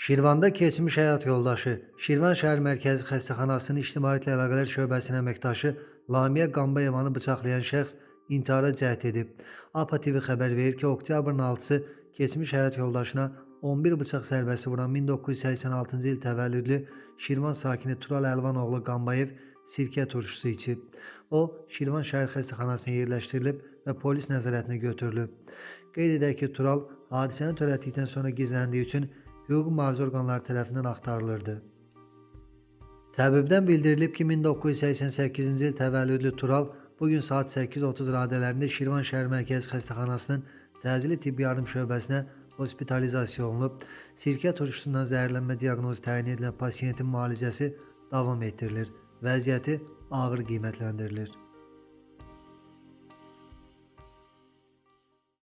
Şirvanda keçmiş həyat yoldaşı, Şirvan şəhər mərkəzi xəstəxanasının İctimaiyyətlə Əlaqələr şöbəsinin əməkdaşı Lamiyə Qambayevanı bıçaqlayan şəxs intihara cəhd edib. APA TV xəbər verir ki, oktyabrın 6-sı keçmiş həyat yoldaşına 11 bıçaq zərbəsi vuran 1986-cı il təvəllüdlü Şirvan sakini Tural Əlvanoğlu Qambayev sirkə turşusu içib. O, Şirvan şəhər xəstəxanasına yerləşdirilib və polis nəzarətinə götürülüb. Qeyd edək ki, Tural hadisəni törətdikdən sonra gizləndiyi üçün hüquq mühafizə orqanları tərəfindən axtarılırdı. Təbibdən bildirilib ki, 1988-ci il təvəllüdlü Tural bugün saat 8:30 radələrində Şirvan şəhər mərkəzi xəstəxanasının təcili tibbi yardım şöbəsinə hospitalizasiya olunub. Sirkə turşusundan zəhərlənmə diaqnozu təyin edilən pasiyentin müalicəsi davam etdirilir. Vəziyyəti ağır qiymətləndirilir.